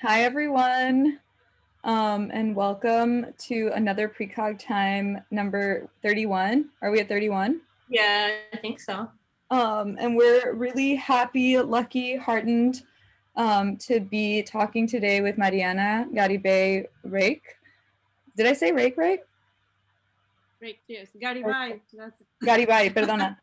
Hi, everyone, and welcome to another Precog time number 31. Are we at 31? Yeah, I think so. And we're really happy, lucky, heartened to be talking today with Mariana Garibay Raeke. Did I say Raeke right? Right, yes. Garibay. That's Garibay, perdona.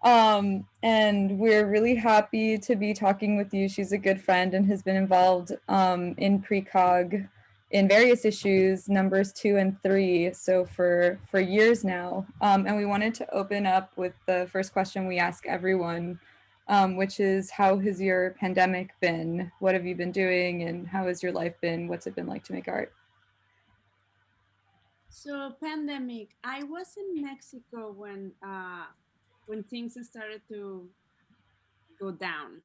Um, and we're really happy to be talking with you. She's a good friend and has been involved in Precog in various issues, numbers 2 and 3, so for years now. And we wanted to open up with the first question we ask everyone, which is, how has your pandemic been? What have you been doing, and how has your life been? What's it been like to make art? so pandemic. I was in Mexico when things started to go down.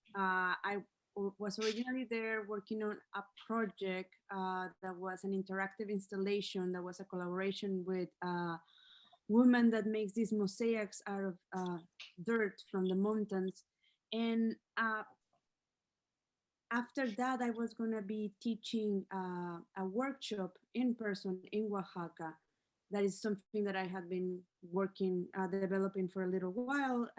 Was originally there working on a project that was an interactive installation that was a collaboration with a woman that makes these mosaics out of dirt from the mountains. And after that, I was going to be teaching a workshop in person in Oaxaca. That is something that I had been working, developing for a little while.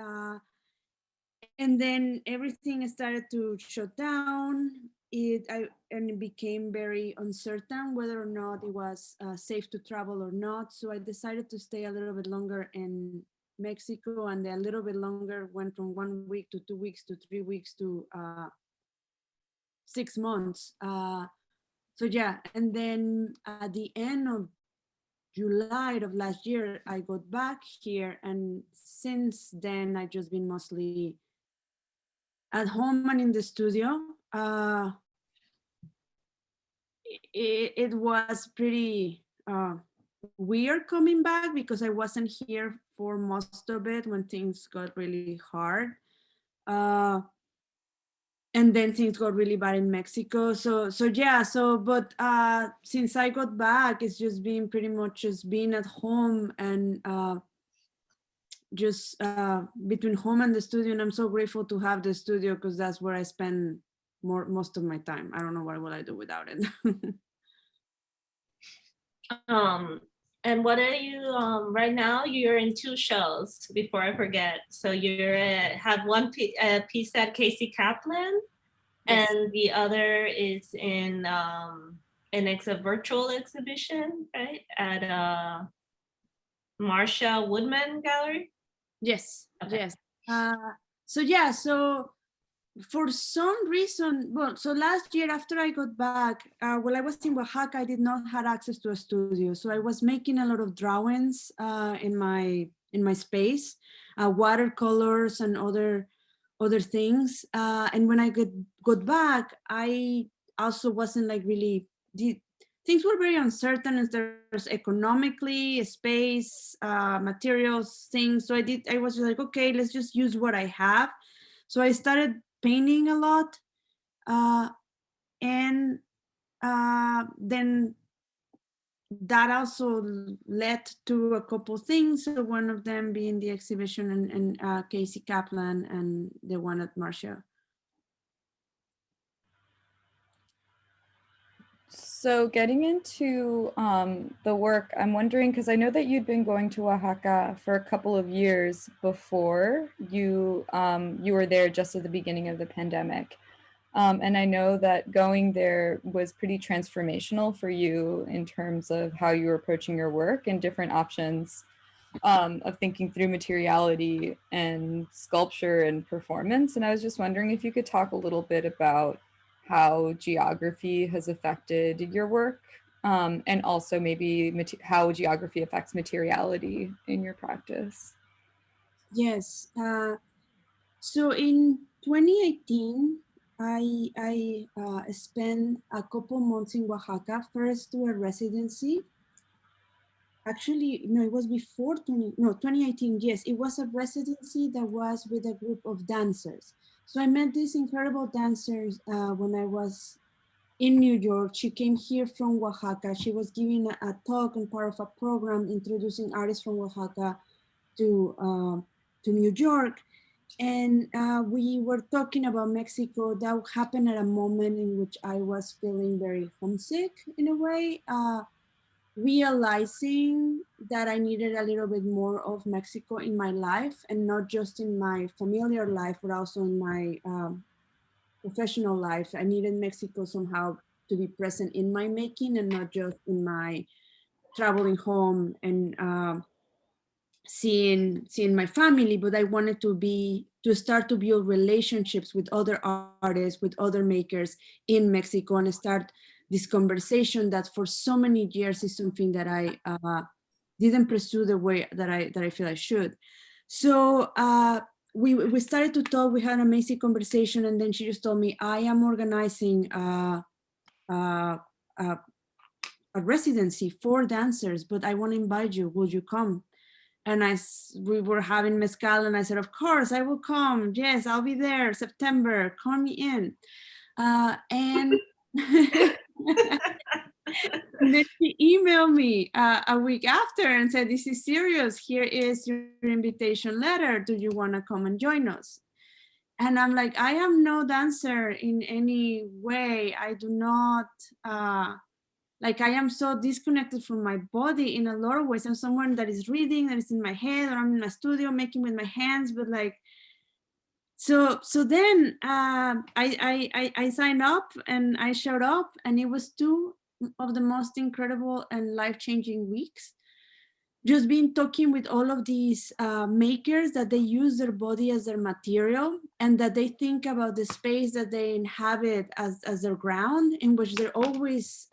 And then everything started to shut down. And it became very uncertain whether or not it was safe to travel or not. So I decided to stay a little bit longer in Mexico, and then a little bit longer went from 1 week to 2 weeks to 3 weeks to 6 months. So yeah, and then at the end of July of last year, I got back here, and since then I've just been mostly at home and in the studio. It was pretty weird coming back because I wasn't here for most of it when things got really hard. Uh, and then things got really bad in Mexico. So yeah, but since I got back, it's just been pretty much just being at home and just between home and the studio. And I'm so grateful to have the studio because that's where I spend most of my time. I don't know what will I do without it. Um, and what are you right now? You're in two shows. Before I forget, so you're have one piece at Casey Kaplan, Yes. and the other is in a virtual exhibition, right, at Marsha Woodman Gallery. Yes. Okay. Yes. So yeah, so for some reason, well, so last year after I got back, while I was in Oaxaca, I did not have access to a studio, so I was making a lot of drawings in my space, watercolors and other things. And when I got back, I also wasn't like really things were very uncertain as there's economically space, materials, things. So I was just like, okay, let's just use what I have. So I started painting a lot, uh, and then that also led to a couple things. So one of them being the exhibition in Casey Kaplan, and the one at Marcia. So getting into the work, I'm wondering, because I know that you'd been going to Oaxaca for a couple of years before you were there just at the beginning of the pandemic. And I know that going there was pretty transformational for you in terms of how you were approaching your work and different options of thinking through materiality and sculpture and performance. And I was just wondering if you could talk a little bit about how geography has affected your work, and also maybe how geography affects materiality in your practice. Yes. So in 2018, I spent a couple months in Oaxaca, first to a residency. Actually, no, it was before 2018. Yes, it was a residency that was with a group of dancers. So I met these incredible dancers when I was in New York. She came here from Oaxaca. She was giving a talk and part of a program introducing artists from Oaxaca to New York. and we were talking about Mexico. That happened at a moment in which I was feeling very homesick in a way, realizing that I needed a little bit more of Mexico in my life, and not just in my familiar life, but also in my professional life. I needed Mexico somehow to be present in my making and not just in my traveling home and seeing my family. But I wanted to start to build relationships with other artists, with other makers in Mexico, and start this conversation that for so many years is something that I didn't pursue the way that I feel I should. So we started to talk. We had an amazing conversation, and then she just told me, I am organizing uh, a a residency for dancers, but I want to invite you. Would you come? And we were having mezcal, and I said, of course, I will come. Yes, I'll be there. September, call me in. And then she emailed me a week after and said, this is serious. Here is your invitation letter. Do you want to come and join us? And I'm like, I am no dancer in any way. I do not, like, I am so disconnected from my body in a lot of ways. I'm someone that is reading, that is in my head, or I'm in my studio making with my hands, but like, so then I signed up and I showed up, and it was two of the most incredible and life-changing weeks. Just been talking with all of these makers that they use their body as their material, and that they think about the space that they inhabit as their ground, in which they're always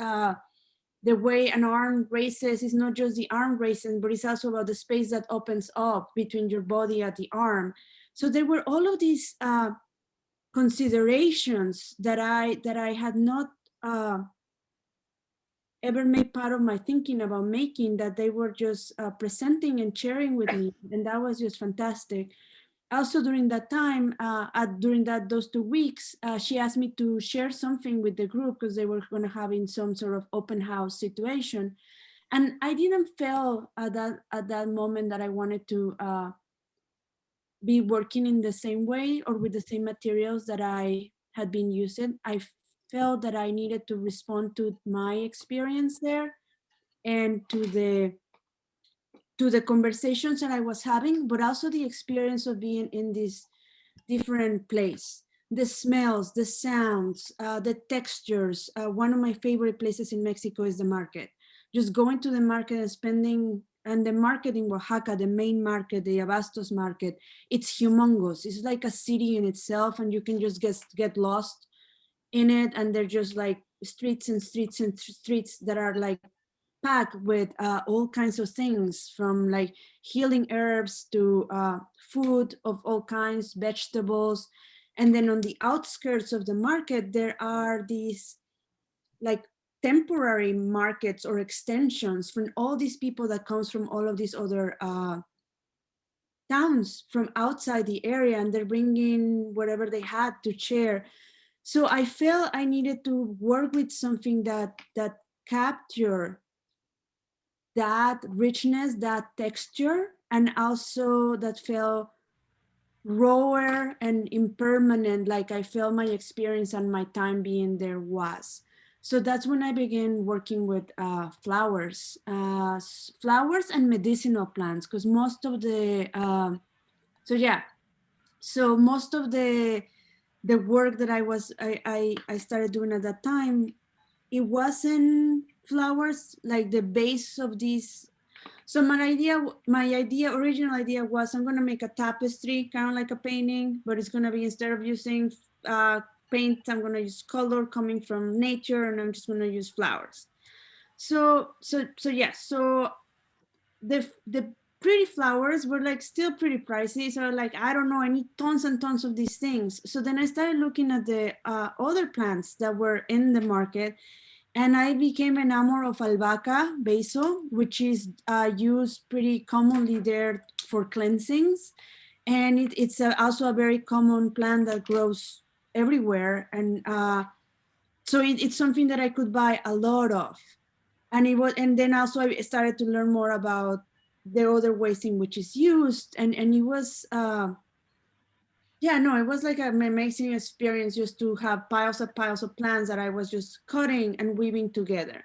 the way an arm races is not just the arm racing, but it's also about the space that opens up between your body and the arm. So there were all of these considerations that I had not ever made part of my thinking about making, that they were just presenting and sharing with me, and that was just fantastic. Also during that time, during those 2 weeks, she asked me to share something with the group because they were going to have in some sort of open house situation, and I didn't feel at that moment that I wanted to be working in the same way or with the same materials that I had been using. I felt that I needed to respond to my experience there, and to the conversations that I was having, but also the experience of being in this different place. The smells, the sounds, the textures. One of my favorite places in Mexico is the market. Just going to the market and spending, and the market in Oaxaca, the main market, the Abastos market, it's humongous. It's like a city in itself, and you can just get lost in it. And they're just like streets and streets and streets that are like packed with all kinds of things, from like healing herbs to food of all kinds, vegetables. And then on the outskirts of the market, there are these like temporary markets or extensions from all these people that comes from all of these other towns from outside the area, and they're bringing whatever they had to share. So I felt I needed to work with something that capture that richness, that texture, and also that felt rawer and impermanent, like I felt my experience and my time being there was. So that's when I began working with flowers, flowers and medicinal plants, because most of the, so most of the work that I started doing at that time, it wasn't flowers, like the base of these. So my original idea was, I'm gonna make a tapestry, kind of like a painting, but it's gonna be, instead of using paint, I'm gonna use color coming from nature, and I'm just gonna use flowers. So yeah, so the pretty flowers were like still pretty pricey. So like, I don't know, I need tons and tons of these things. So then I started looking at the other plants that were in the market, and I became enamored of albahaca basil, which is used pretty commonly there for cleansings. And it's also a very common plant that grows everywhere. And so it's something that I could buy a lot of. And then also I started to learn more about the other ways in which it's used. And it was, yeah, no, it was like an amazing experience just to have piles of plants that I was just cutting and weaving together.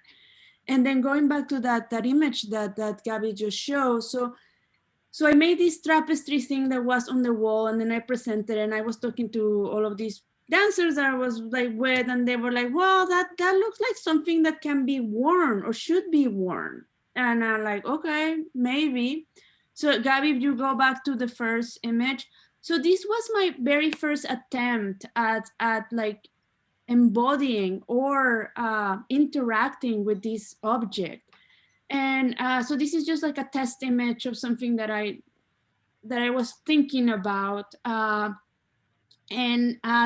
And then going back to that image that Gabby just showed. So I made this tapestry thing that was on the wall, and then I presented, and I was talking to all of these dancers that I was like with, and they were like, well, that looks like something that can be worn or should be worn. And I'm like, okay, maybe. So Gabby, if you go back to the first image, so this was my very first attempt at like embodying or interacting with this object. And so this is just like a test image of something that I was thinking about. And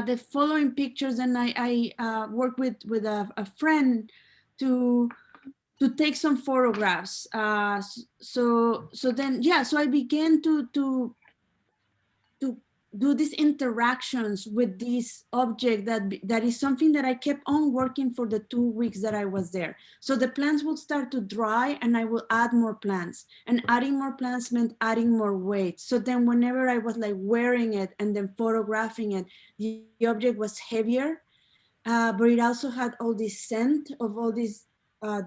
the following pictures, and I worked with a friend to take some photographs. So then, yeah, so I began to do these interactions with this object that is something that I kept on working for the 2 weeks that I was there. So the plants would start to dry and I will add more plants, and adding more plants meant adding more weight. So then whenever I was like wearing it and then photographing it, the object was heavier, but it also had all this scent of all these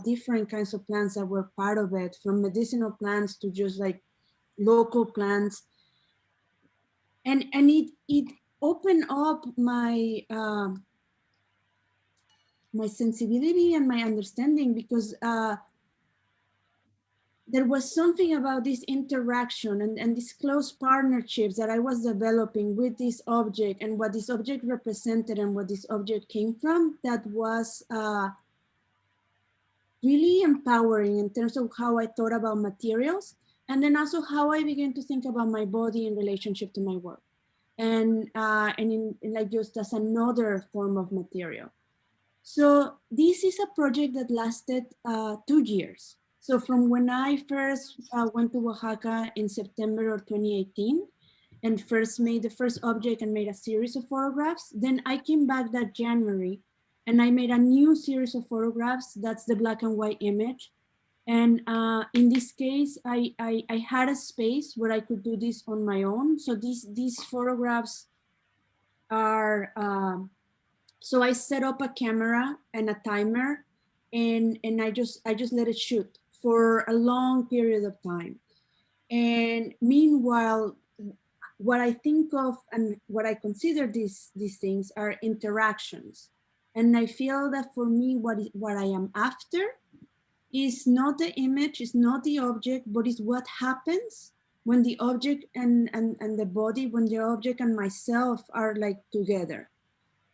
different kinds of plants that were part of it, from medicinal plants to just like local plants. And it opened up my my sensibility and my understanding, because there was something about this interaction and these close partnerships that I was developing with this object and what this object represented and what this object came from, that was really empowering in terms of how I thought about materials, and then also how I began to think about my body in relationship to my work. And in like just as another form of material. So this is a project that lasted 2 years. So from when I first went to Oaxaca in September of 2018 and first made the first object and made a series of photographs, then I came back that January and I made a new series of photographs. That's the black and white image. And in this case, I had a space where I could do this on my own. So these photographs are, so I set up a camera and a timer, and I just let it shoot for a long period of time. And meanwhile, what I think of and what I consider these things are interactions. And I feel that for me, what I am after is not the image, is not the object, but is what happens when the object and the body, when the object and myself are like together.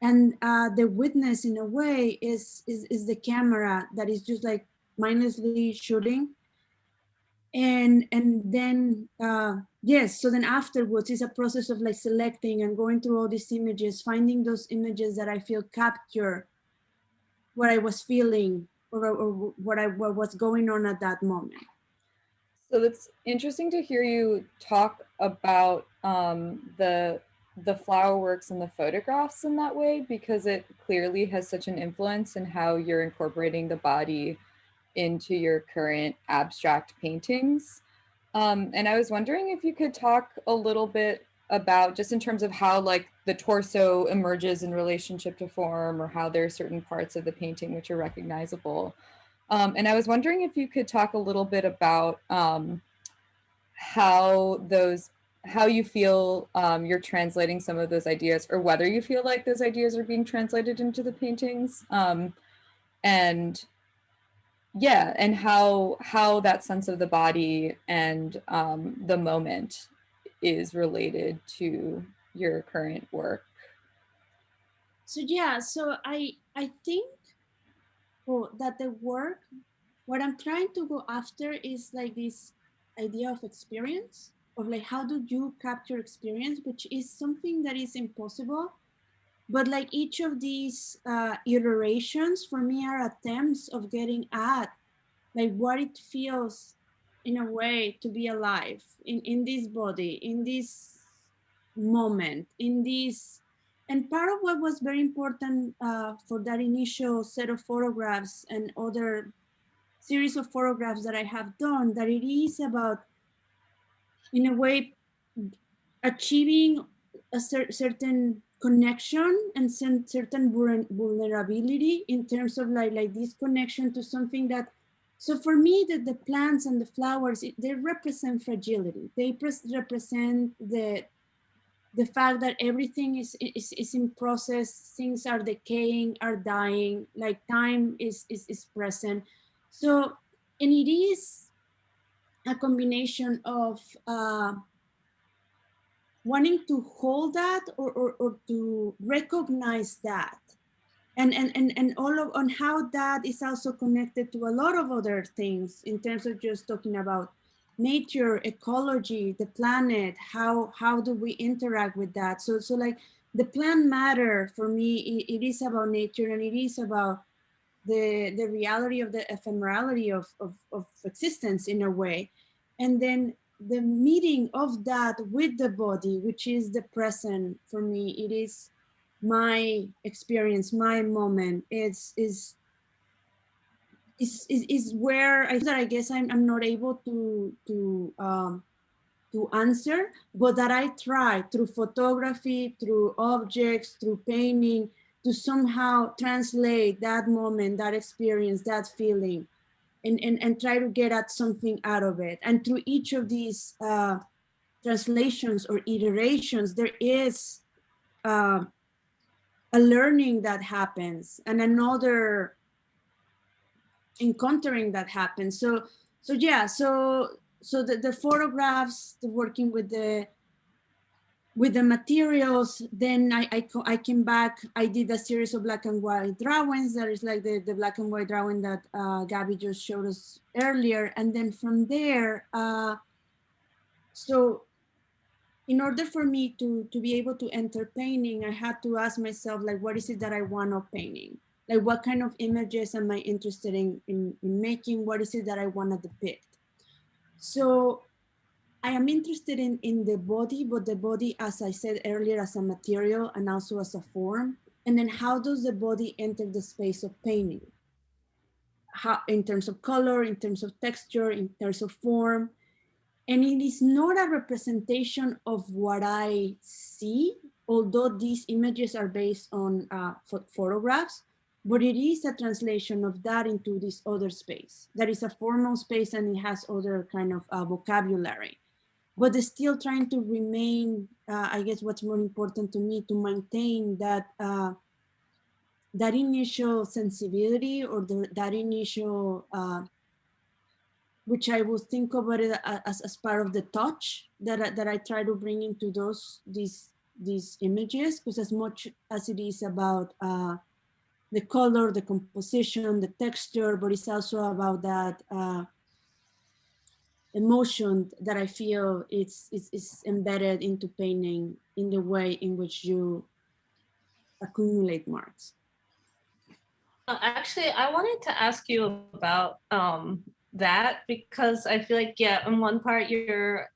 And the witness in a way is the camera that is just like mindlessly shooting. And then, yes, so then afterwards is a process of like selecting and going through all these images, finding those images that I feel capture what I was feeling or what was going on at that moment. So it's interesting to hear you talk about the flower works and the photographs in that way, because it clearly has such an influence in how you're incorporating the body into your current abstract paintings. And I was wondering if you could talk a little bit about, just in terms of how like the torso emerges in relationship to form, or how there are certain parts of the painting which are recognizable. And I was wondering if you could talk a little bit about how you feel you're translating some of those ideas, or whether you feel like those ideas are being translated into the paintings. And yeah, and how that sense of the body and the moment is related to your current work. So yeah, so I think that the work, what I'm trying to go after is like this idea of experience, of like how do you capture experience, which is something that is impossible. But like each of these iterations for me are attempts of getting at like what it feels in a way to be alive in this body, in this moment, in this. And part of what was very important for that initial set of photographs and other series of photographs that I have done, that it is about, in a way, achieving a certain connection and certain vulnerability in terms of like this connection to something that, so for me, the plants and the flowers, they represent fragility. They represent the fact that everything is in process, things are decaying, are dying, like time is present. So, and it is a combination of wanting to hold that or to recognize that. And all of on how that is also connected to a lot of other things in terms of just talking about nature, ecology, the planet, how do we interact with that? So like the plant matter for me, it is about nature, and it is about the reality of the ephemerality of existence in a way. And then the meeting of that with the body, which is the present for me, it is my experience, my moment. Is where I guess I'm not able to answer, but that I try through photography, through objects, through painting, to somehow translate that moment, that experience, that feeling, and try to get at something out of it. And through each of these translations or iterations, there is uh, a learning that happens and another encountering that happens. So yeah, so the photographs, the working with the materials, then I came back, I did a series of black and white drawings. That is like the black and white drawing that Gabby just showed us earlier. And then from there, so in order for me to be able to enter painting, I had to ask myself, like, what is it that I want of painting? Like, what kind of images am I interested in making? What is it that I want to depict? So I am interested in the body, but the body, as I said earlier, as a material and also as a form. And then how does the body enter the space of painting? How, in terms of color, in terms of texture, in terms of form. And it is not a representation of what I see, although these images are based on photographs, but it is a translation of that into this other space. That is a formal space, and it has other kind of vocabulary, but it's still trying to remain, I guess what's more important to me, to maintain that that initial sensibility or that initial which I would think about it as part of the touch that I try to bring into these images, because as much as it is about the color, the composition, the texture, but it's also about that emotion that I feel it's embedded into painting in the way in which you accumulate marks. Actually, I wanted to ask you about that, because I feel like, yeah, in one part you're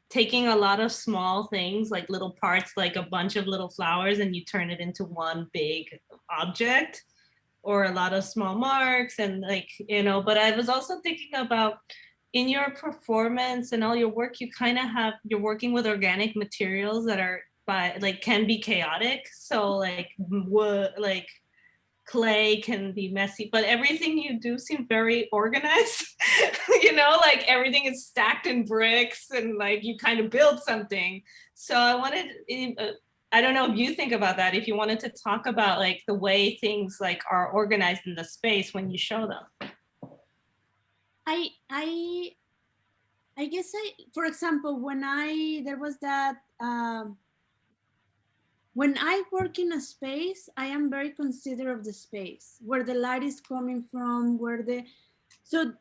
taking a lot of small things, like little parts, like a bunch of little flowers, and you turn it into one big object, or a lot of small marks, and like, you know, but I was also thinking about in your performance and all your work, you kind of have, you're working with organic materials that are by like can be chaotic. So like wood, like clay can be messy, but everything you do seems very organized. You know, like everything is stacked in bricks, and like you kind of build something. So I wanted, I don't know if you think about that, if you wanted to talk about like the way things like are organized in the space when you show them. I guess for example, when there was that, when I work in a space, I am very considerate of the space, where the light is coming from, so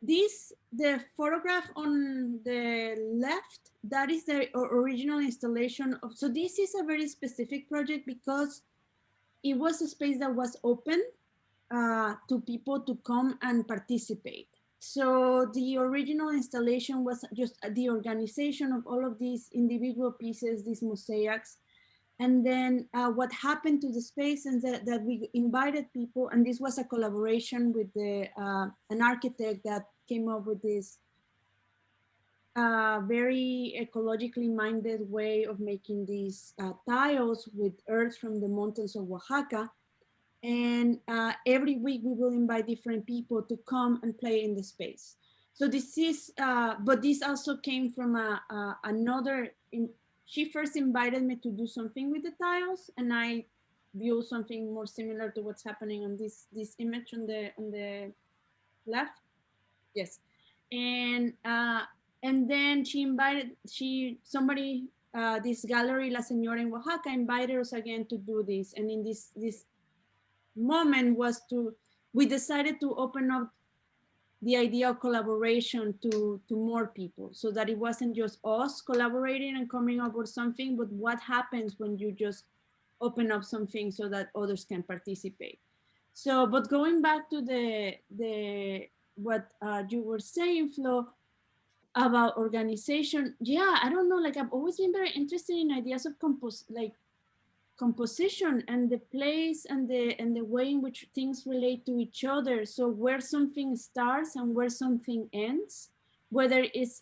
the photograph on the left, that is the original installation of, so this is a very specific project because it was a space that was open to people to come and participate. So the original installation was just the organization of all of these individual pieces, these mosaics. And then what happened to the space and that we invited people, and this was a collaboration with an architect that came up with this a very ecologically minded way of making these tiles with earth from the mountains of Oaxaca. And every week we will invite different people to come and play in the space. So this is, but this also came from another, she first invited me to do something with the tiles, and I view something more similar to what's happening on this image on the left. Yes. And then somebody, this gallery La Señora in Oaxaca invited us again to do this. And in this moment we decided to open up the idea of collaboration to more people, so that it wasn't just us collaborating and coming up with something, but what happens when you just open up something so that others can participate. So, but going back to the what you were saying, Flo, about organization, yeah, I don't know, like I've always been very interested in ideas of composition and the place and the way in which things relate to each other. So where something starts and where something ends, whether it's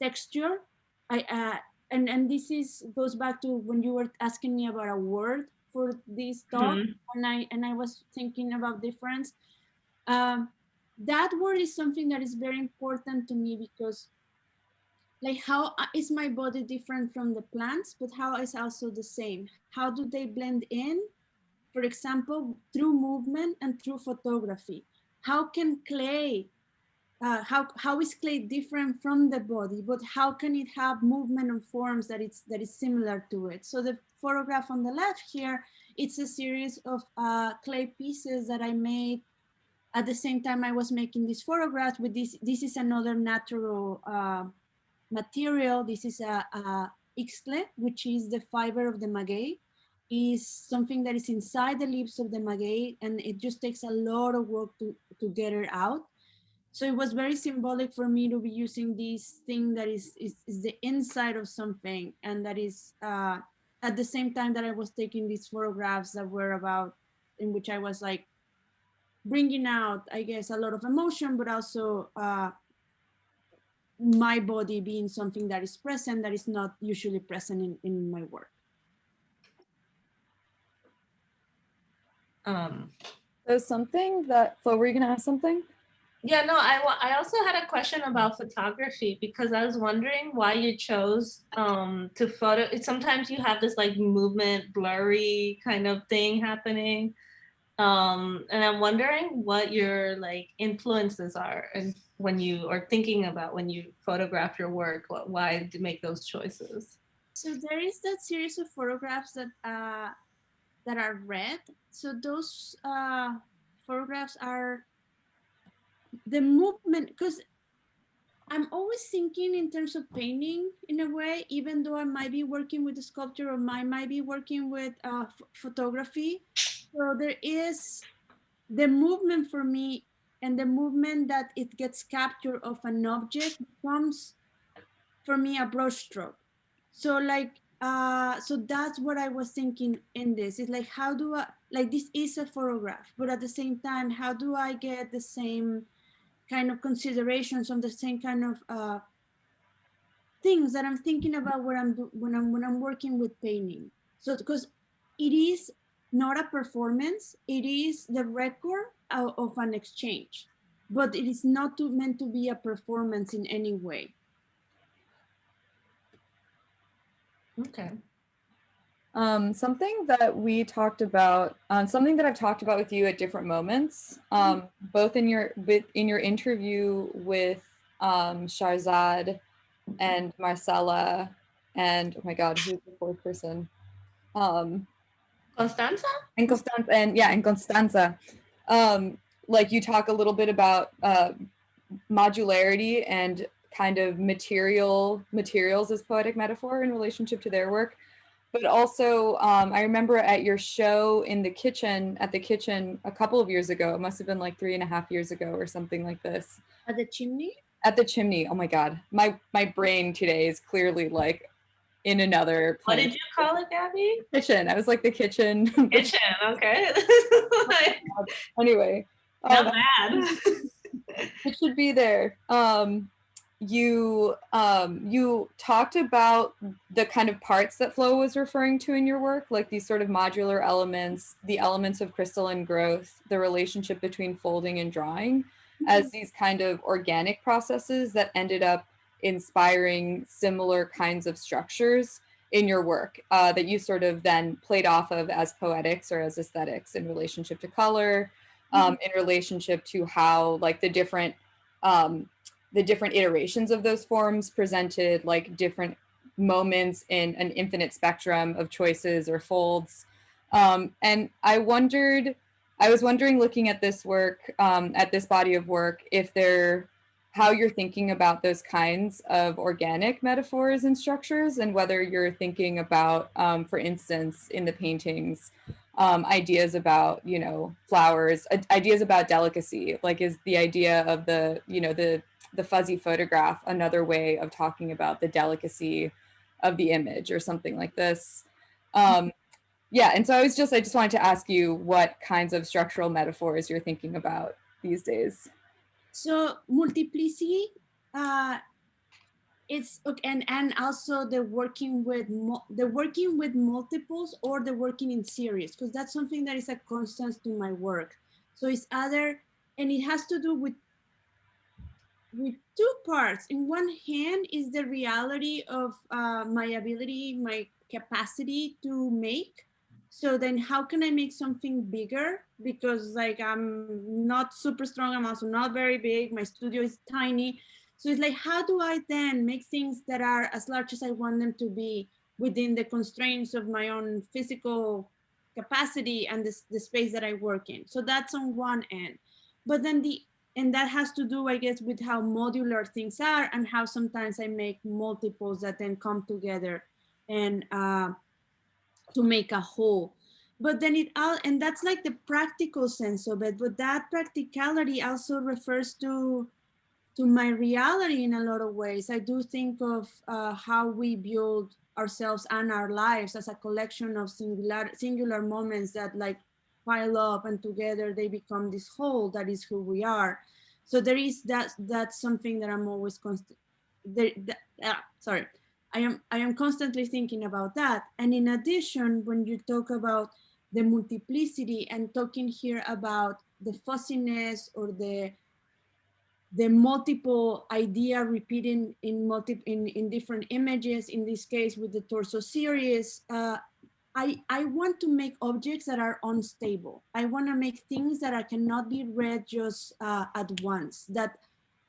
texture. And this goes back to when you were asking me about a word for this talk, and I was thinking about difference. That word is something that is very important to me, because like, how is my body different from the plants, but how is also the same? How do they blend in? For example, through movement and through photography. How can clay, how is clay different from the body, but how can it have movement and forms that is similar to it? So the photograph on the left here, it's a series of clay pieces that I made at the same time I was making these photographs with this. This is another natural material. This is a ixtle, which is the fiber of the maguey. Is something that is inside the leaves of the maguey, and it just takes a lot of work to get it out. So it was very symbolic for me to be using this thing that is the inside of something, and that is at the same time that I was taking these photographs that were about, in which I was like bringing out, I guess, a lot of emotion, but also my body being something that is present, that is not usually present in my work. So something that, Flo, were you gonna ask something? Yeah, no, I also had a question about photography, because I was wondering why you chose to photo. Sometimes you have this like movement, blurry kind of thing happening. And I'm wondering what your like influences are, and when you are thinking about when you photograph your work, why to make those choices. So there is that series of photographs that are red. So those photographs are the movement, because I'm always thinking in terms of painting in a way, even though I might be working with the sculpture or I might be working with photography. So there is the movement for me, and the movement that it gets captured of an object becomes for me a brushstroke. So like, so that's what I was thinking in this. It's like, how do I, like, this is a photograph, but at the same time, how do I get the same kind of considerations on the same kind of things that I'm thinking about when I'm working with painting? So because it is not a performance, it is the record of an exchange, but it is not meant to be a performance in any way. Okay. Something that we talked about, something that I've talked about with you at different moments, both in your interview with Shahrzad and Marcella, and oh my God, who's the fourth person? Constanza? And Constanza, and Constanza. Like you talk a little bit about modularity and kind of materials as poetic metaphor in relationship to their work. But also, I remember at your show at the kitchen a couple of years ago, it must have been like 3.5 years ago or something like this. At the chimney? At the chimney. Oh my God. My brain today is clearly like in another What plane. did you call it, Gabby? Kitchen. I was like the kitchen. Kitchen, okay. Anyway. Not bad. It should be there. you talked about the kind of parts that Flo was referring to in your work, like these sort of modular elements, the elements of crystalline growth, the relationship between folding and drawing, as these kind of organic processes that ended up inspiring similar kinds of structures in your work that you sort of then played off of as poetics or as aesthetics in relationship to color, in relationship to how like the different iterations of those forms presented like different moments in an infinite spectrum of choices or folds. And I was wondering looking at this work, at this body of work, if how you're thinking about those kinds of organic metaphors and structures, and whether you're thinking about, for instance, in the paintings, ideas about, you know, flowers, ideas about delicacy, like is the idea of the, you know, the fuzzy photograph another way of talking about the delicacy of the image or something like this. Yeah, and so I just wanted to ask you what kinds of structural metaphors you're thinking about these days. So multiplicity, it's okay, and also the working with multiples or the working in series, because that's something that is a constant to my work. So it's other, and it has to do with two parts. In one hand is the reality of my ability, my capacity to make. So then how can I make something bigger? Because like I'm not super strong, I'm also not very big, my studio is tiny. So it's like, how do I then make things that are as large as I want them to be within the constraints of my own physical capacity and the space that I work in? So that's on one end. But then and that has to do, I guess, with how modular things are and how sometimes I make multiples that then come together and to make a whole. But then and that's like the practical sense of it. But that practicality also refers to my reality in a lot of ways. I do think of how we build ourselves and our lives as a collection of singular moments that like pile up, and together they become this whole that is who we are. So there is that's something that I'm always sorry, I am constantly thinking about that. And in addition, when you talk about the multiplicity and talking here about the fuzziness or the multiple idea repeating in different images, in this case with the torso series, I want to make objects that are unstable. I want to make things that cannot be read just at once. That,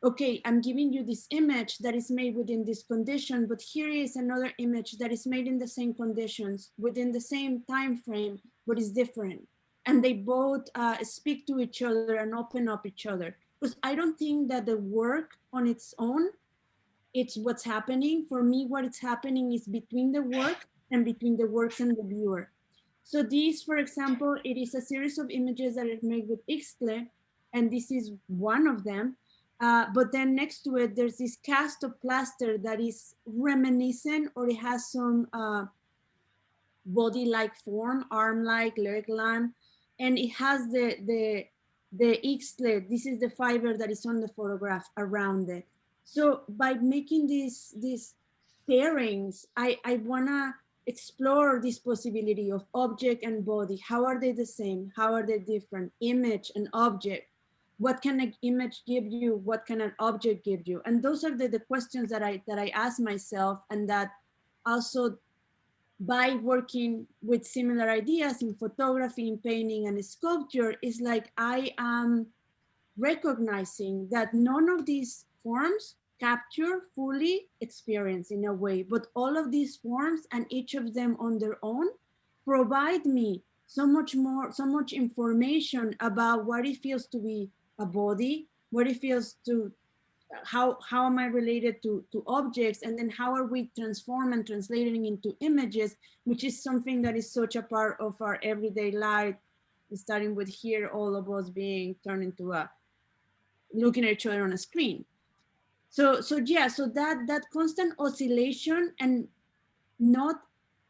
okay, I'm giving you this image that is made within this condition, but here is another image that is made in the same conditions, within the same time frame, but is different. And they both speak to each other and open up each other. Because I don't think that the work on its own, it's what's happening. For me, what is happening is between the work and between the works and the viewer. So these, for example, it is a series of images that are made with Ixtle, and this is one of them. But then next to it, there's this cast of plaster that is reminiscent, or it has some body-like form, arm-like, leg-like, and it has the Ixtle. This is the fiber that is on the photograph around it. So by making these pairings, I wanna explore this possibility of object and body. How are they the same? How are they different? Image and object. What can an image give you? What can an object give you? And those are the questions that I ask myself, and that also by working with similar ideas in photography, in painting, and sculpture, is like I am recognizing that none of these forms capture fully experience in a way, but all of these forms and each of them on their own provide me so much more, so much information about what it feels to be a body, what it feels to, how am I related to objects, and then how are we transform and translating into images, which is something that is such a part of our everyday life, starting with here, all of us being turned into a looking at each other on a screen. So yeah, so that constant oscillation, and not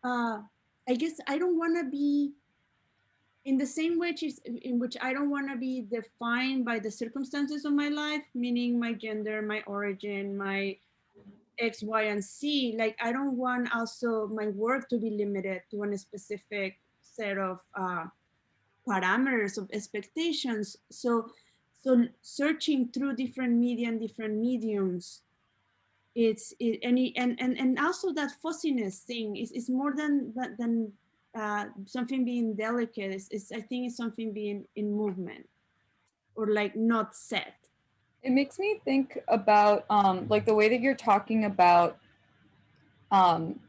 I guess I don't want to be in the same way in which I don't want to be defined by the circumstances of my life, meaning my gender, my origin, my X, Y, and Z. Like I don't want also my work to be limited to a specific set of parameters of expectations. So searching through different media and different mediums, and also that fussiness thing is more than something being delicate. I think it's something being in movement or like not set. It makes me think about like the way that you're talking about um,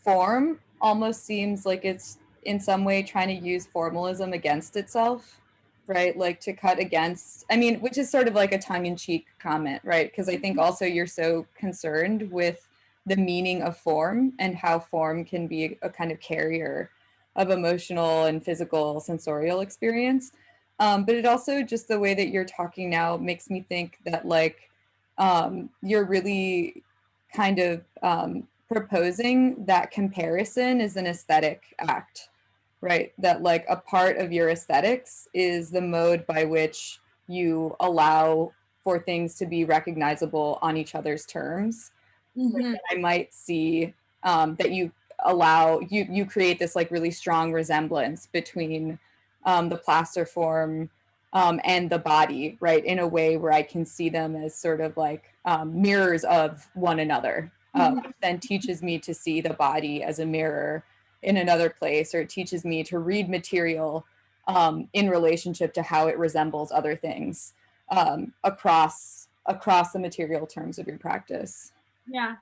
form almost seems like it's in some way trying to use formalism against itself, right? Like to cut against, I mean, which is sort of like a tongue in cheek comment, right? Because I think also you're so concerned with the meaning of form and how form can be a kind of carrier of emotional and physical sensorial experience. But it also just the way that you're talking now makes me think that like you're really kind of proposing that comparison is an aesthetic act, right? That like a part of your aesthetics is the mode by which you allow for things to be recognizable on each other's terms. Like, Mm-hmm. I might see that you allow you create this like really strong resemblance between the plaster form and the body, right? In a way where I can see them as sort of like mirrors of one another. Mm-hmm. Which then teaches me to see the body as a mirror in another place, or it teaches me to read material in relationship to how it resembles other things across the material terms of your practice. Yeah,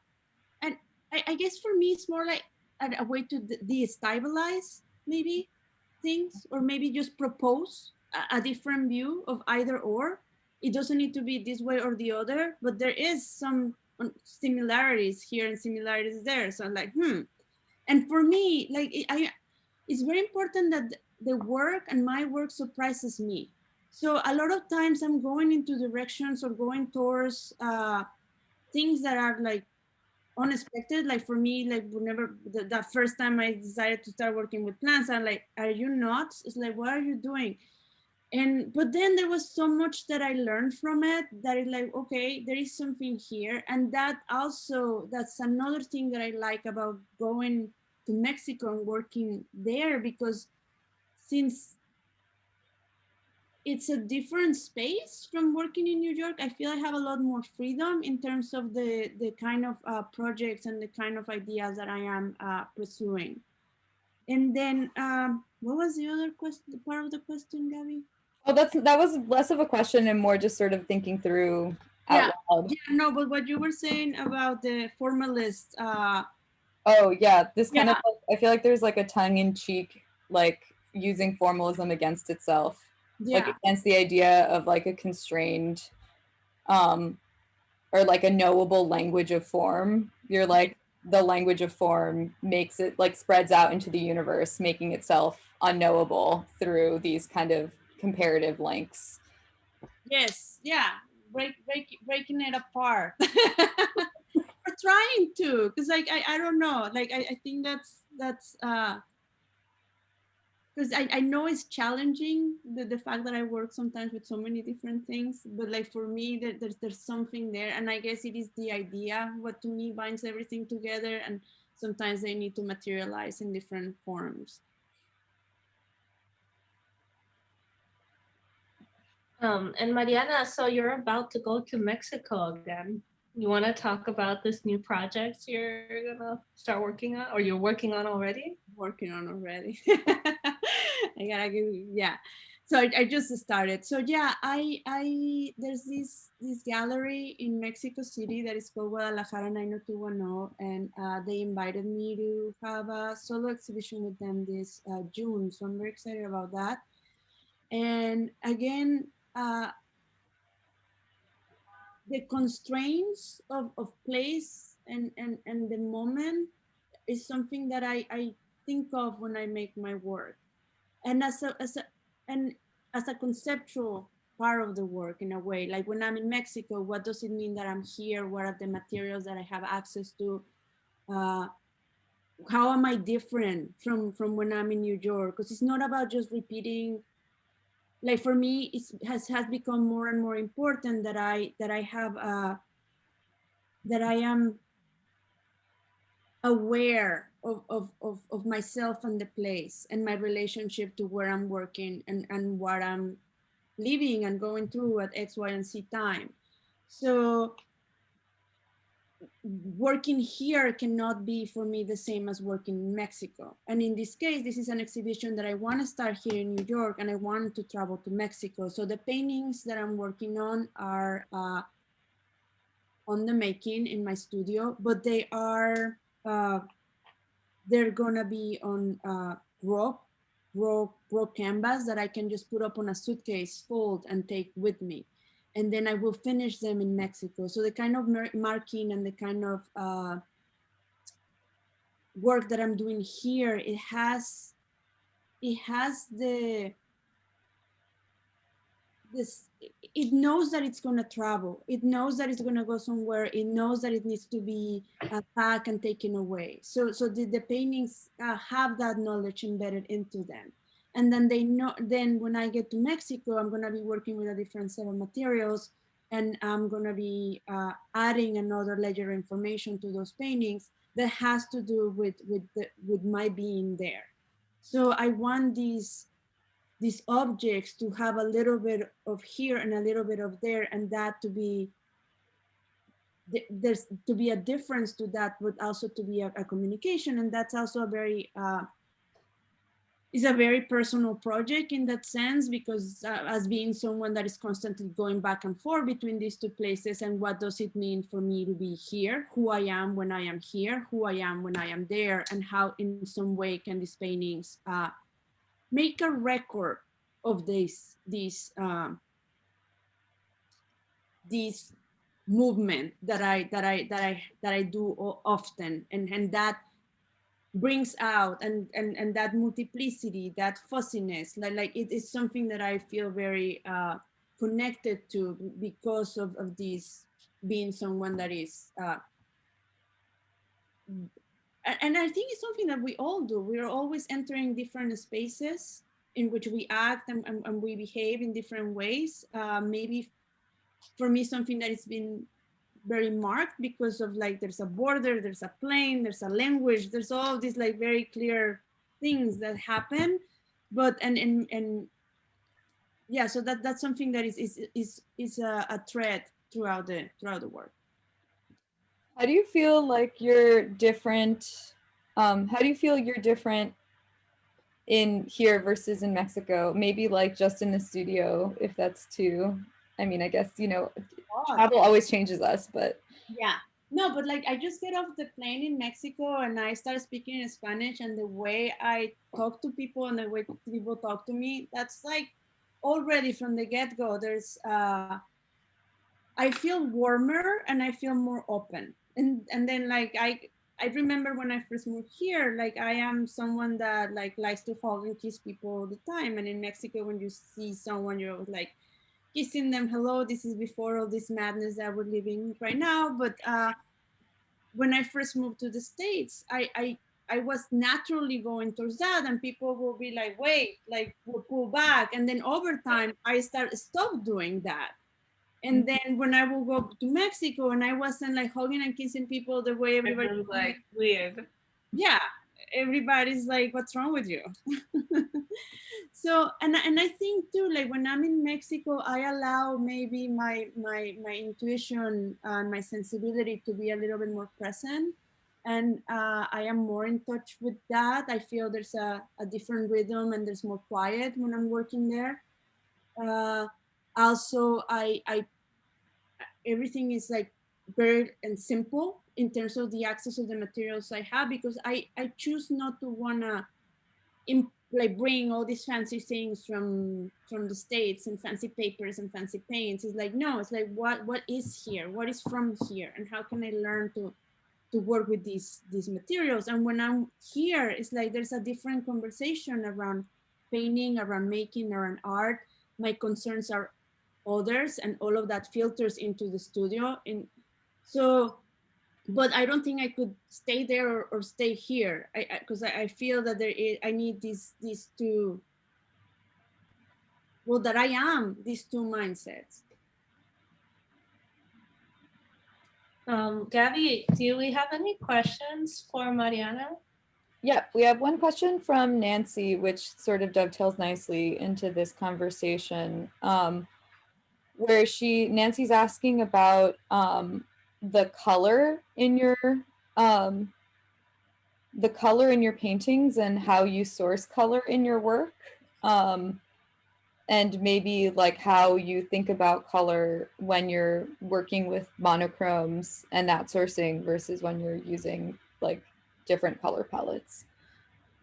and I guess for me it's more like a way to destabilize maybe things, or maybe just propose a different view of either or. It doesn't need to be this way or the other, but there is some similarities here and similarities there. So I'm like, and for me, like it's very important that the work and my work surprises me. So a lot of times I'm going into directions or going towards things that are like unexpected. Like for me, like whenever the first time I decided to start working with plants, I'm like, are you nuts? It's like, what are you doing? And but then there was so much that I learned from it that it's like, okay, there is something here. And that also, that's another thing that I like about going to Mexico and working there, because since it's a different space from working in New York, I feel I have a lot more freedom in terms of the kind of projects and the kind of ideas that I am pursuing. And then what was the other question, part of the question, Gabby? Oh, that was less of a question and more just sort of thinking through Yeah, out loud. yeah, no, but what you were saying about the formalist, Oh yeah, this kind of yeah, like, I feel like there's like a tongue in cheek like using formalism against itself, like yeah, against the idea of like a constrained um or like a knowable language of form. You're like the language of form makes it like spreads out into the universe, making itself unknowable through these kind of comparative links. yes, yeah, breaking it apart. We're trying to, because like I don't know, like I think that's because I know it's challenging, the fact that I work sometimes with so many different things, but like for me there's something there, and I guess it is the idea what to me binds everything together, and sometimes they need to materialize in different forms. And Mariana, so you're about to go to Mexico again. You want to talk about this new project you're gonna start working on, or you're working on already? Working on already. I gotta give, yeah. So I just started. So yeah, I there's this gallery in Mexico City that is called Guadalajara 90210, and they invited me to have a solo exhibition with them this June. So I'm very excited about that. And again, the constraints of place and the moment is something that I think of when I make my work, and and as a conceptual part of the work in a way. Like when I'm in Mexico, what does it mean that I'm here? What are the materials that I have access to? Uh, how am I different from when I'm in New York? Because it's not about just repeating. Like for me, it has become more and more important that I have that I am aware of myself and the place and my relationship to where I'm working and what I'm living and going through at X, Y, and Z time. So working here cannot be for me the same as working in Mexico. And in this case, this is an exhibition that I want to start here in New York and I want to travel to Mexico. So the paintings that I'm working on are on the making in my studio, but they are, they're gonna be on raw canvas that I can just put up on a suitcase, fold and take with me. And then I will finish them in Mexico. So the kind of marking and the kind of work that I'm doing here, it has the this it knows that it's going to travel, it knows that it's going to go somewhere, it knows that it needs to be packed and taken away. So the paintings have that knowledge embedded into them. And then they know, then when I get to Mexico, I'm going to be working with a different set of materials, and I'm going to be adding another layer of information to those paintings that has to do with my being there. So I want these objects to have a little bit of here and a little bit of there, and that to be, there's to be a difference to that, but also to be a communication. And that's also a very is a very personal project in that sense, because as being someone that is constantly going back and forth between these two places, and what does it mean for me to be here, who I am when I am here, who I am when I am there, and how in some way can these paintings make a record of this movement that I do often, and that brings out and that multiplicity, that fuzziness, like it is something that I feel very connected to, because of this being someone that is and I think it's something that we all do. We are always entering different spaces in which we act and we behave in different ways. Maybe for me, something that has been very marked because of, like, there's a border, there's a plane, there's a language, there's all these like very clear things that happen. But and yeah, so that's something that is a thread throughout the work. How do you feel like you're different? How do you feel you're different in here versus in Mexico? Maybe like just in the studio, if that's too. I mean, I guess, you know, travel always changes us, but Yeah. No, but like I just get off the plane in Mexico and I start speaking in Spanish, and the way I talk to people and the way people talk to me, that's like already from the get-go, there's I feel warmer and I feel more open. And then like I remember when I first moved here, like I am someone that like likes to hug and kiss people all the time. And in Mexico, when you see someone, you're like kissing them, hello. This is before all this madness that we're living right now. But when I first moved to the States, I was naturally going towards that, and people will be like, wait, like we'll pull back. And then over time, I stopped doing that. And then when I will go to Mexico and I wasn't like hugging and kissing people the way everybody Everyone's like weird. yeah, everybody's like, what's wrong with you? So and I think too, like when I'm in Mexico, I allow maybe my intuition and my sensibility to be a little bit more present. And I am more in touch with that. I feel there's a different rhythm and there's more quiet when I'm working there. Also, I everything is like very and simple in terms of the access of the materials I have, because I choose not to wanna like bring all these fancy things from the States and fancy papers and fancy paints. It's like, no, it's like what is here, what is from here, and how can I learn to work with these materials. And when I'm here, it's like there's a different conversation around painting, around making, around art. My concerns are others, and all of that filters into the studio. And so but I don't think I could stay there or stay here. Because I feel that I need these two, well, that I am these two mindsets. Gabby, do we have any questions for Mariana? Yeah, we have one question from Nancy, which sort of dovetails nicely into this conversation, where Nancy's asking about the color in your paintings and how you source color in your work, and maybe like how you think about color when you're working with monochromes and that sourcing versus when you're using like different color palettes.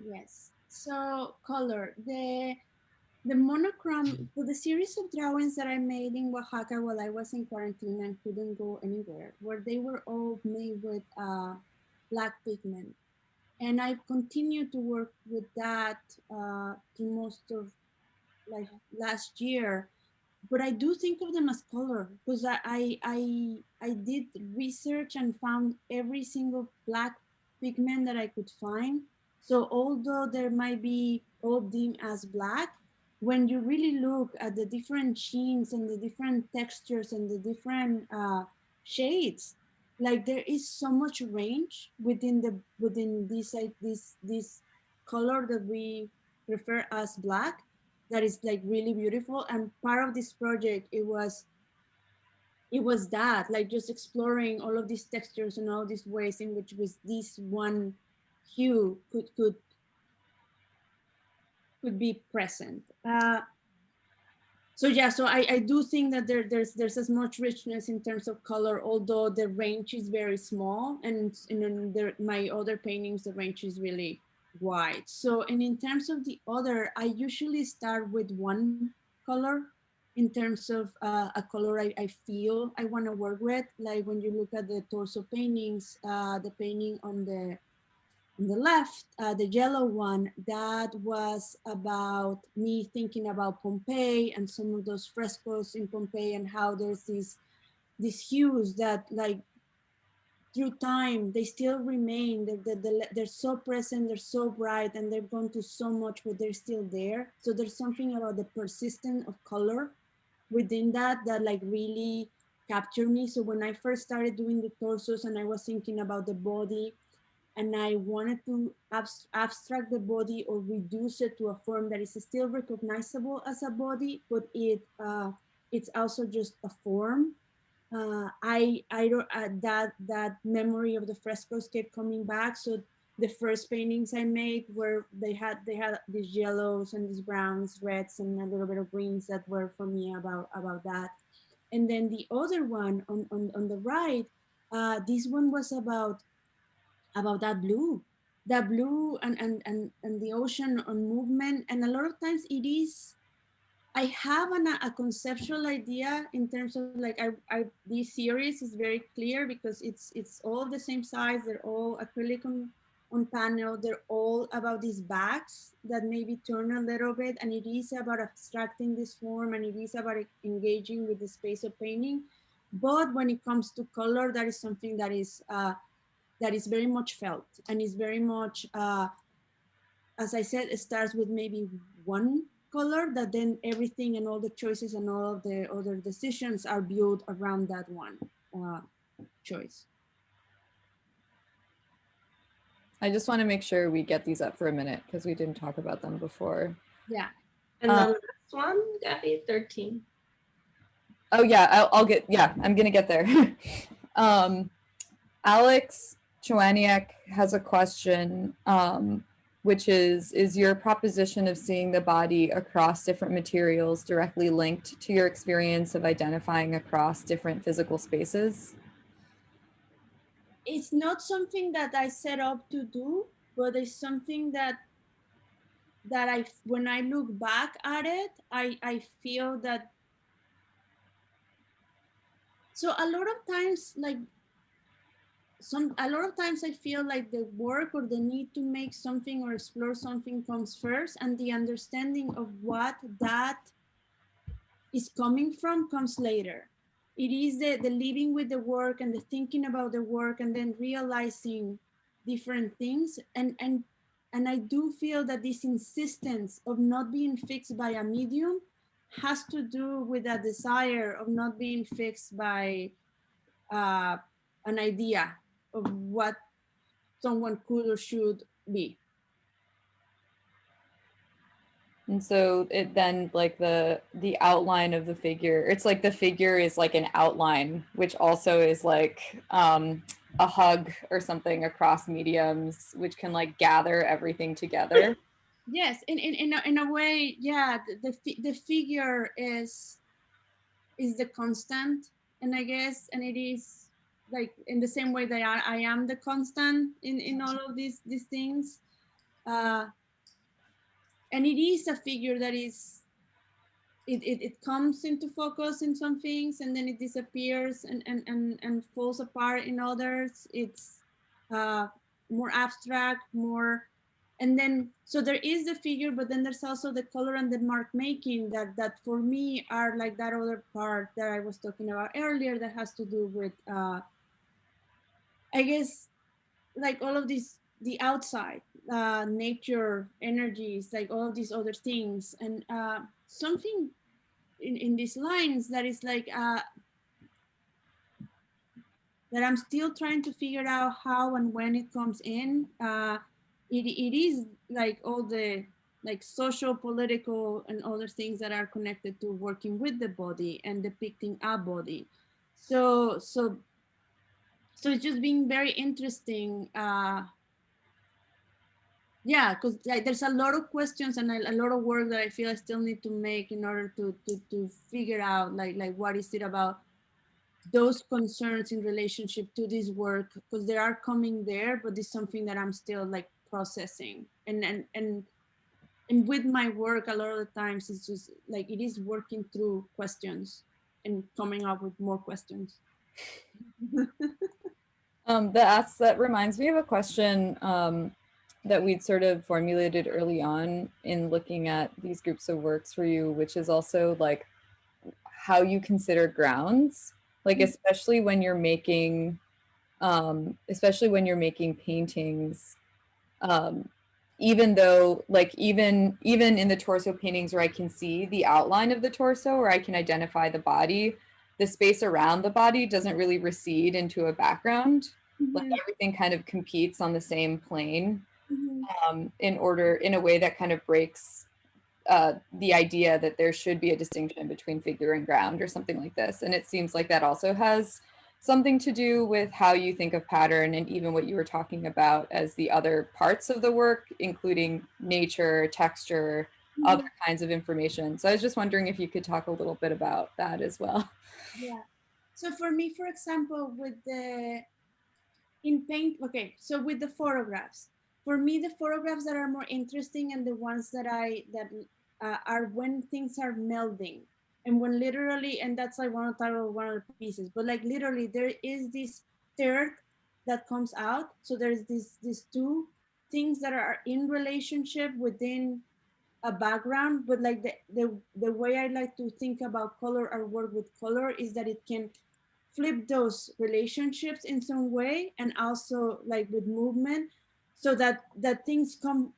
Yes. So color, the monochrome for the series of drawings that I made in Oaxaca while I was in quarantine and couldn't go anywhere, where they were all made with black pigment. And I continued to work with that through most of like last year. But I do think of them as color because I did research and found every single black pigment that I could find. So although there might be all deemed as black, when you really look at the different sheens and the different textures and the different shades, like there is so much range within this color that we refer as black, that is like really beautiful. And part of this project, it was that, like just exploring all of these textures and all these ways in which with this one hue could be present. So yeah, so I do think that there's as much richness in terms of color, although the range is very small, and in my other paintings the range is really wide. So, and in terms of the other, I usually start with one color in terms of a color I feel I want to work with. Like when you look at the torso paintings, the painting on the left, the yellow one, that was about me thinking about Pompeii and some of those frescoes in Pompeii and how there's these hues that like through time, they still remain, they're so present, they're so bright, and they've gone to so much, but they're still there. So there's something about the persistence of color within that like really captured me. So when I first started doing the torsos and I was thinking about the body, and I wanted to abstract the body or reduce it to a form that is still recognizable as a body, but it's also just a form. I don't that memory of the frescoes kept coming back. So the first paintings I made were they had these yellows and these browns, reds, and a little bit of greens that were for me about that. And then the other one on the right, this one was about that blue and the ocean on movement. And a lot of times it is, I have a conceptual idea in terms of like this series is very clear because it's all the same size. They're all acrylic on panel. They're all about these backs that maybe turn a little bit, and it is about abstracting this form, and it is about engaging with the space of painting. But when it comes to color, that is something that is very much felt and is very much, as I said, it starts with maybe one color that then everything and all the choices and all of the other decisions are built around that one choice. I just want to make sure we get these up for a minute because we didn't talk about them before. Yeah. And the last one, Gabby, 13. Oh yeah, I'm gonna get there. Alex Chowaniak has a question, which is your proposition of seeing the body across different materials directly linked to your experience of identifying across different physical spaces? It's not something that I set up to do, but it's something that when I look back at it, I feel that. So a lot of times, like a lot of times I feel like the work or the need to make something or explore something comes first, and the understanding of what that is coming from comes later. it is the living with the work and the thinking about the work and then realizing different things. And I do feel that this insistence of not being fixed by a medium has to do with a desire of not being fixed by an idea of what someone could or should be. And so it then like the outline of the figure, it's like the figure is like an outline, which also is like a hug or something across mediums, which can like gather everything together. Yes, in a way, yeah, the figure is the constant, and I guess, and it is like in the same way that I am the constant in all of these things, uh, and it is a figure that is it comes into focus in some things and then it disappears and falls apart in others. It's more abstract, more, and then so there is the figure, but then there's also the color and the mark making that for me are like that other part that I was talking about earlier that has to do with I guess like all of these the outside nature energies, like all of these other things, and something in these lines that is like that I'm still trying to figure out how and when it comes in. It is like all the like social, political, and other things that are connected to working with the body and depicting a body. So it's just being very interesting. Yeah, because like, there's a lot of questions and a lot of work that I feel I still need to make in order to figure out like what is it about those concerns in relationship to this work, because they are coming there, but it's something that I'm still like processing. And with my work, a lot of the times it's just like it is working through questions and coming up with more questions. That reminds me of a question that we'd sort of formulated early on in looking at these groups of works for you, which is also like how you consider grounds, like especially when you're making paintings, even though like even in the torso paintings where I can see the outline of the torso or I can identify the body, the space around the body doesn't really recede into a background. Like everything kind of competes on the same plane, in a way that kind of breaks the idea that there should be a distinction between figure and ground or something like this. And it seems like that also has something to do with how you think of pattern and even what you were talking about as the other parts of the work, including nature, texture, other kinds of information. So I was just wondering if you could talk a little bit about that as well. Yeah. So for me, for example, with the in paint, okay, so with the photographs, for me, the photographs that are more interesting and the ones that are when things are melding and when literally, and that's like one of the pieces, but like literally there is this third that comes out. So there's these two things that are in relationship within a background, but like the way I like to think about color or work with color is that it can flip those relationships in some way, and also like with movement, so that things come,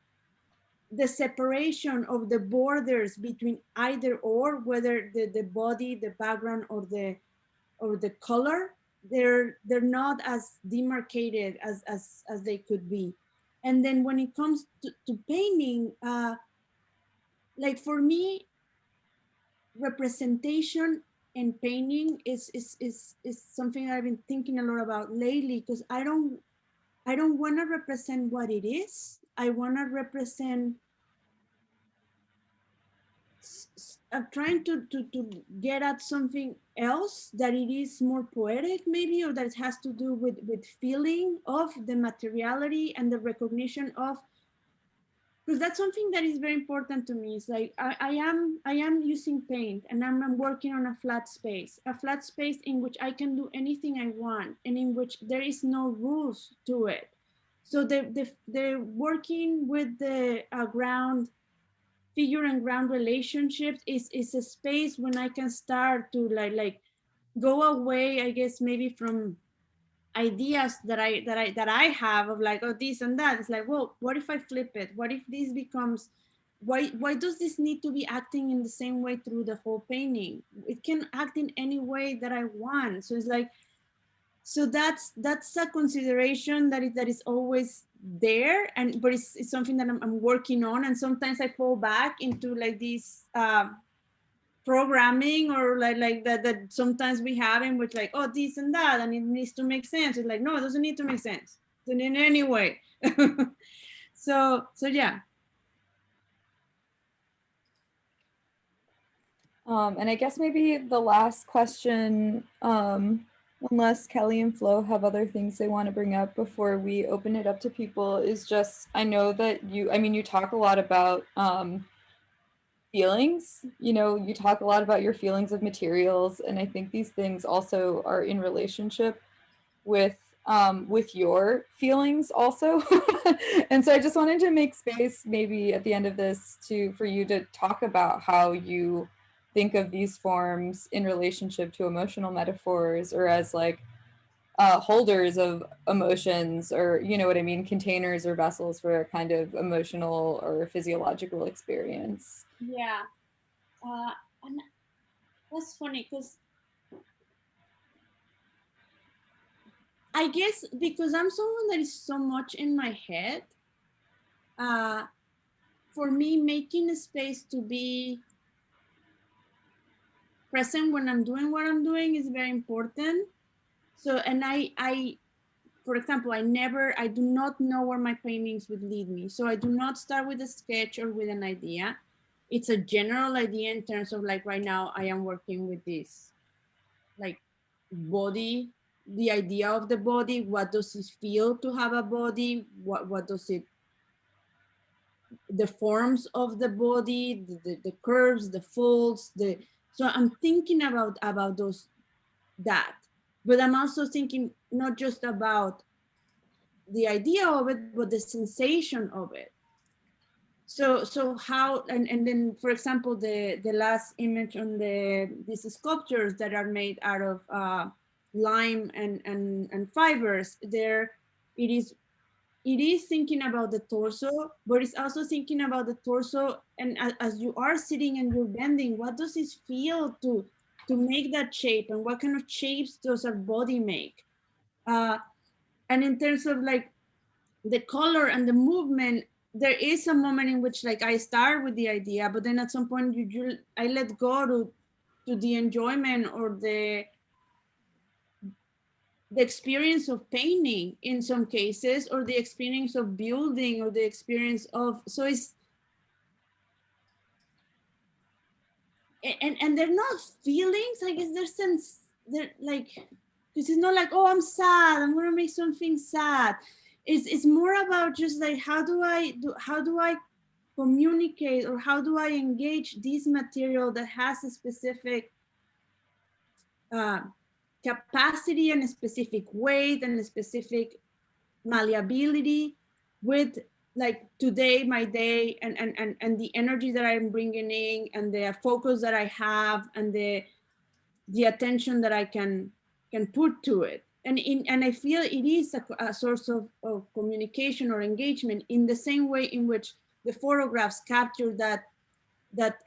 the separation of the borders between either or, whether the body, the background, or the color, they're not as demarcated as they could be. And then when it comes to painting, like for me, representation and painting is something I've been thinking a lot about lately, because I don't want to represent what it is. I want to represent. I'm trying to get at something else that it is more poetic, maybe, or that it has to do with feeling of the materiality and the recognition of, because that's something that is very important to me. It's like I am using paint and I'm working on a flat space in which I can do anything I want and in which there is no rules to it. So the working with the ground, figure and ground relationships is a space when I can start to like go away, I guess, maybe from ideas that I have of like, oh, this and that. It's like, well, what if I flip it? What if this becomes, why does this need to be acting in the same way through the whole painting? It can act in any way that I want. So it's like, so that's a consideration that is always there, and but it's something that I'm working on. And sometimes I fall back into like this programming, or like that sometimes we have in which like, oh, this and that, and it needs to make sense. It's like, no, it doesn't need to make sense in any way. So yeah. And I guess maybe the last question, unless Kelly and Flo have other things they want to bring up before we open it up to people, is just, I know that you talk a lot about feelings, you talk a lot about your feelings of materials, and I think these things also are in relationship with your feelings also. And so I just wanted to make space maybe at the end of this for you to talk about how you think of these forms in relationship to emotional metaphors, or as like holders of emotions, or you know what I mean, containers or vessels for a kind of emotional or physiological experience. Yeah. And that's funny because I guess because I'm someone that is so much in my head, for me, making a space to be present when I'm doing what I'm doing is very important. So, and for example, I do not know where my paintings would lead me. So I do not start with a sketch or with an idea. It's a general idea in terms of like, right now I am working with this like body, the idea of the body. What does it feel to have a body? What does it, the forms of the body, the curves, the folds, so I'm thinking about those, that, but I'm also thinking not just about the idea of it, but the sensation of it. So how, and then for example, the last image on these sculptures that are made out of lime and fibers, there it is, it is thinking about the torso, but it's also thinking about the torso. And as you are sitting and you're bending, what does it feel to make that shape, and what kind of shapes does our body make? And in terms of like the color and the movement, there is a moment in which like I start with the idea, but then at some point I let go to the enjoyment or the experience of painting in some cases, or the experience of building, or the experience of, so it's, and they're not feelings, I guess they're sense, they're like, because it's not like, oh, I'm sad, I'm gonna make something sad. It's more about just like, how do I communicate, or how do I engage this material that has a specific capacity and a specific weight and a specific malleability with like today, my day, and the energy that I'm bringing in, and the focus that I have, and the attention that I can put to it. And I feel it is a source of communication or engagement, in the same way in which the photographs capture that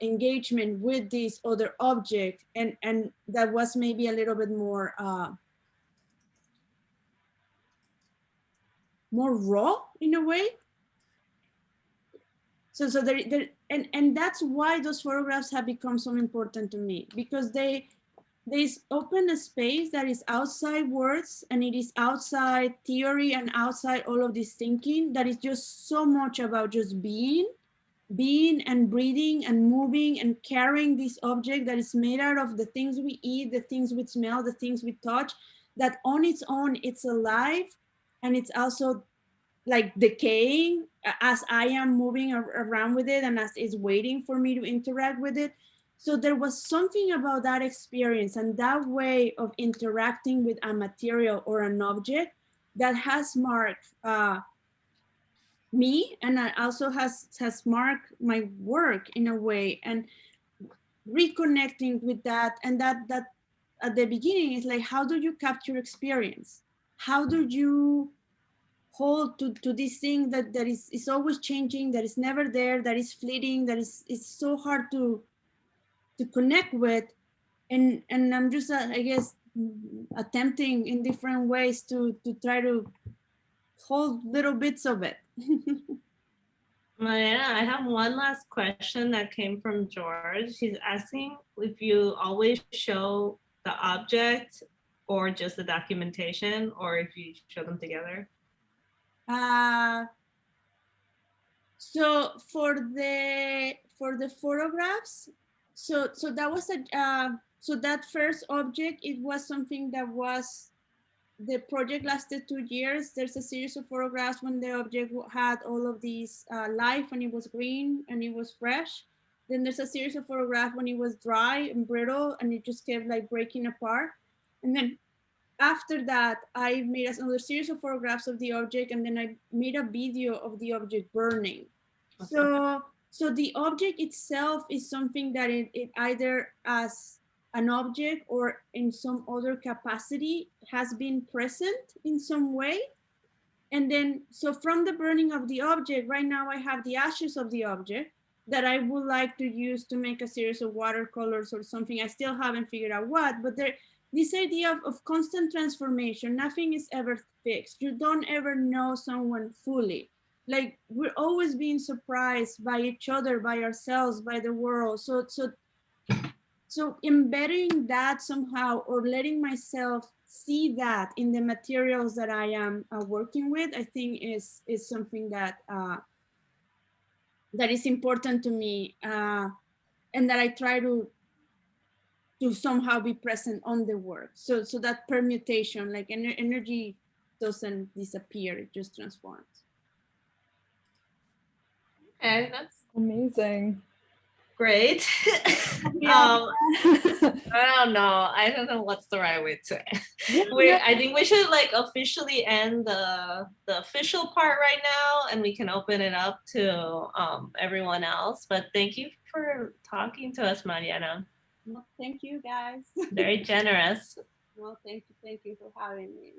engagement with this other object, and that was maybe a little bit more raw in a way. So and that's why those photographs have become so important to me, because they open a space that is outside words, and it is outside theory and outside all of this thinking, that is just so much about just being and breathing and moving and carrying this object that is made out of the things we eat, the things we smell, the things we touch, that on its own, it's alive, and it's also like decaying as I am moving around with it, and as it's waiting for me to interact with it. So there was something about that experience and that way of interacting with a material or an object that has marked me, and also has marked my work in a way, and reconnecting with that, and that at the beginning, it's like, how do you capture experience? How do you hold to this thing that is always changing, that is never there, that is fleeting, that is so hard to connect with? And I'm just, I guess, attempting in different ways to try to hold little bits of it. Mariana, I have one last question that came from George. He's asking if you always show the object or just the documentation, or if you show them together. So for the photographs, so that was so that first object, it was something that was, the project lasted 2 years. There's a series of photographs when the object had all of these life, and it was green and it was fresh. Then there's a series of photographs when it was dry and brittle and it just kept like breaking apart. And then after that, I made another series of photographs of the object, and then I made a video of the object burning. So the object itself is something that it either as an object or in some other capacity has been present in some way. And then, so from the burning of the object, right now I have the ashes of the object that I would like to use to make a series of watercolors or something. I still haven't figured out what, but this idea of constant transformation, nothing is ever fixed. You don't ever know someone fully. Like, we're always being surprised by each other, by ourselves, by the world. So embedding that somehow, or letting myself see that in the materials that I am working with, I think is something that that is important to me, and that I try to somehow be present on the work. So that permutation, like energy doesn't disappear, it just transforms. Okay, that's Amazing. great. Yeah. I don't know what's the right way to end. I think we should like officially end the official part right now, and we can open it up to everyone else. But thank you for talking to us, Mariana. Well, thank you guys. Very generous. Well, thank you for having me.